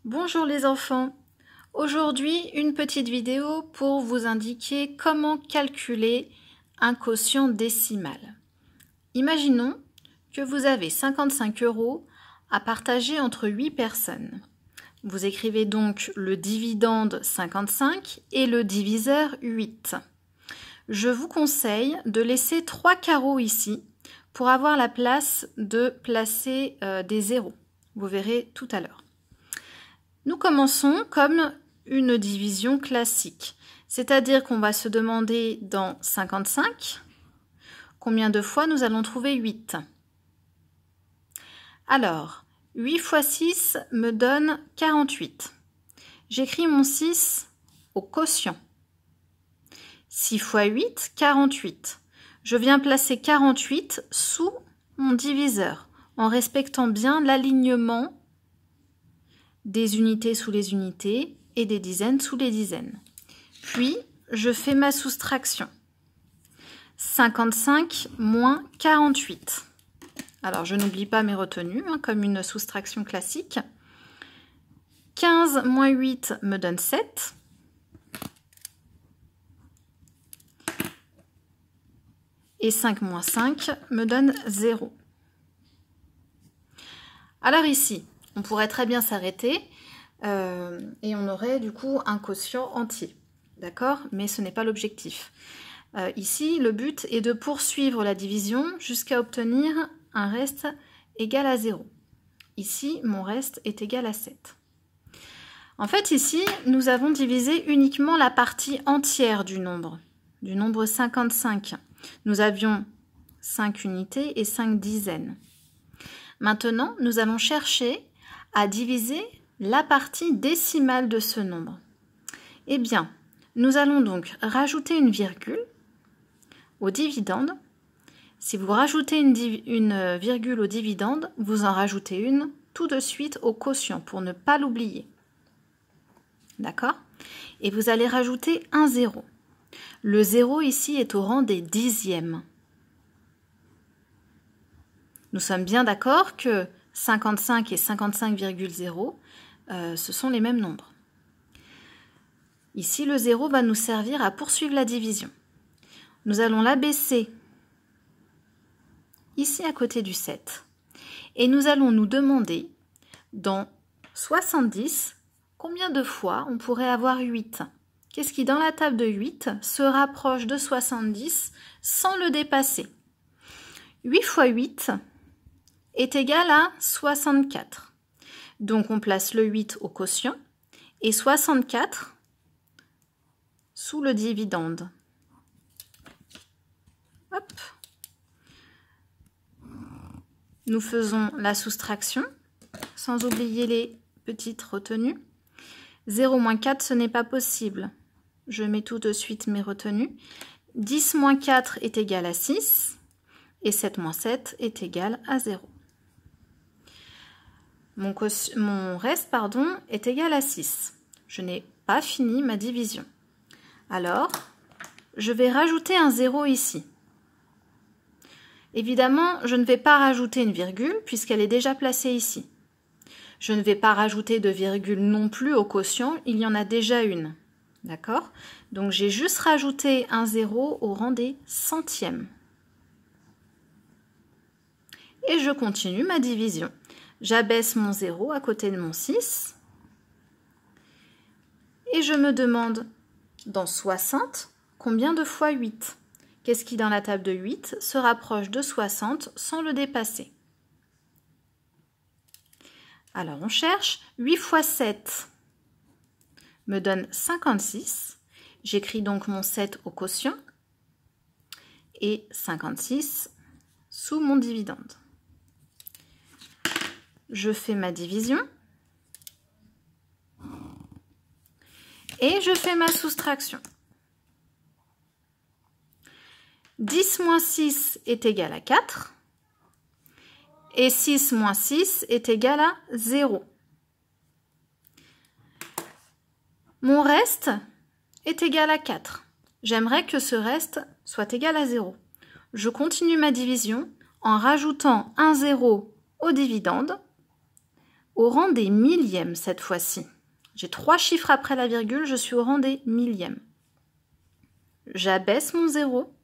Bonjour les enfants, aujourd'hui une petite vidéo pour vous indiquer comment calculer un quotient décimal. Imaginons que vous avez 55 € à partager entre 8 personnes. Vous écrivez donc le dividende 55 et le diviseur 8. Je vous conseille de laisser 3 carreaux ici pour avoir la place de placer des zéros. Vous verrez tout à l'heure. Nous commençons comme une division classique, c'est-à-dire qu'on va se demander dans 55 combien de fois nous allons trouver 8. Alors, 8 fois 6 me donne 48. J'écris mon 6 au quotient. 6 fois 8, 48. Je viens placer 48 sous mon diviseur, en respectant bien l'alignement des unités sous les unités et des dizaines sous les dizaines. Puis, je fais ma soustraction. 55 moins 48. Alors, je n'oublie pas mes retenues, comme une soustraction classique. 15 moins 8 me donne 7. Et 5 moins 5 me donne 0. Alors ici, on pourrait très bien s'arrêter et on aurait du coup un quotient entier. D'accord? Mais ce n'est pas l'objectif. Ici, le but est de poursuivre la division jusqu'à obtenir un reste égal à 0. Ici, mon reste est égal à 7. En fait, ici, nous avons divisé uniquement la partie entière du nombre 55. Nous avions 5 unités et 5 dizaines. Maintenant, nous allons chercher à diviser la partie décimale de ce nombre. Eh bien, nous allons donc rajouter une virgule au dividende. Si vous rajoutez une virgule au dividende, vous en rajoutez une tout de suite au quotient pour ne pas l'oublier. D'accord? Et vous allez rajouter un 0. Le 0 ici est au rang des dixièmes. Nous sommes bien d'accord que 55 et 55,0, ce sont les mêmes nombres. Ici, le 0 va nous servir à poursuivre la division. Nous allons l'abaisser ici à côté du 7. Et nous allons nous demander, dans 70, combien de fois on pourrait avoir 8. Qu'est-ce qui, dans la table de 8, se rapproche de 70 sans le dépasser? 8 fois 8 est égal à 64. Donc on place le 8 au quotient et 64 sous le dividende. Hop. Nous faisons la soustraction, sans oublier les petites retenues. 0 moins 4, ce n'est pas possible. Je mets tout de suite mes retenues. 10 moins 4 est égal à 6 et 7 moins 7 est égal à 0. Mon reste est égal à 6. Je n'ai pas fini ma division. Alors, je vais rajouter un 0 ici. Évidemment, je ne vais pas rajouter une virgule puisqu'elle est déjà placée ici. Je ne vais pas rajouter de virgule non plus au quotient, il y en a déjà une. D'accord? Donc j'ai juste rajouté un 0 au rang des centièmes. Et je continue ma division. J'abaisse mon 0 à côté de mon 6. Et je me demande, dans 60, combien de fois 8? Qu'est-ce qui, dans la table de 8, se rapproche de 60 sans le dépasser? Alors, on cherche. 8 fois 7 me donne 56. J'écris donc mon 7 au quotient et 56 sous mon dividende. Je fais ma division et je fais ma soustraction. 10 moins 6 est égal à 4 et 6 moins 6 est égal à 0. Mon reste est égal à 4. J'aimerais que ce reste soit égal à 0. Je continue ma division en rajoutant un 0 au dividende au rang des millièmes cette fois-ci. J'ai 3 chiffres après la virgule, je suis au rang des millièmes. J'abaisse mon 0.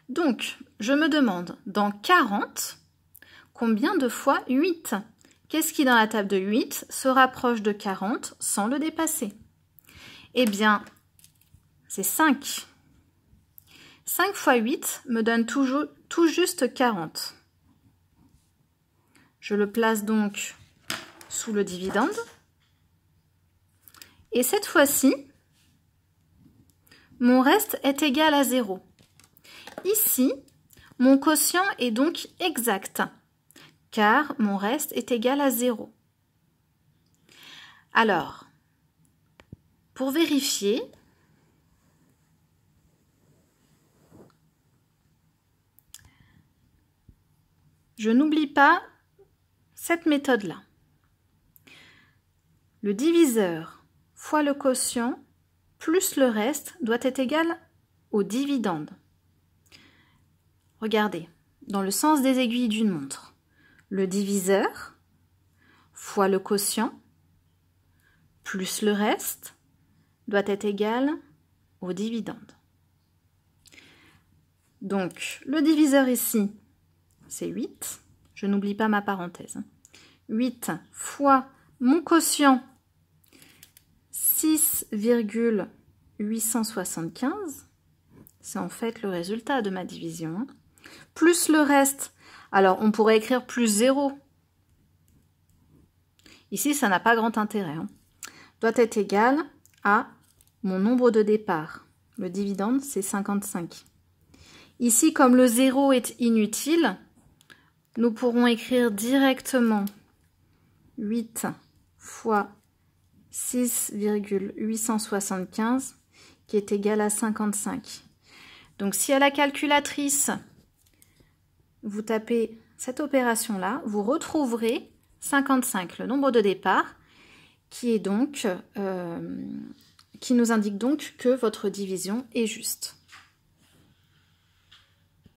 Donc, je me demande, dans 40, combien de fois 8? Qu'est-ce qui, dans la table de 8, se rapproche de 40 sans le dépasser? Eh bien, c'est 5. 5 fois 8 me donne tout juste 40. Je le place donc sous le dividende. Et cette fois-ci, mon reste est égal à 0. Ici, mon quotient est donc exact, car mon reste est égal à 0. Alors, pour vérifier, je n'oublie pas cette méthode-là. Le diviseur fois le quotient plus le reste doit être égal au dividende. Regardez, dans le sens des aiguilles d'une montre, le diviseur fois le quotient plus le reste doit être égal au dividende. Donc, le diviseur ici, c'est 8. Je n'oublie pas ma parenthèse. 8 fois mon quotient, 6,875. C'est en fait le résultat de ma division. Plus le reste. Alors, on pourrait écrire plus 0. Ici, ça n'a pas grand intérêt. Doit être égal à mon nombre de départ. Le dividende, c'est 55. Ici, comme le 0 est inutile, nous pourrons écrire directement 8 fois 6,875 qui est égal à 55. Donc, si à la calculatrice, vous tapez cette opération-là, vous retrouverez 55, le nombre de départ, qui est donc, qui nous indique donc que votre division est juste.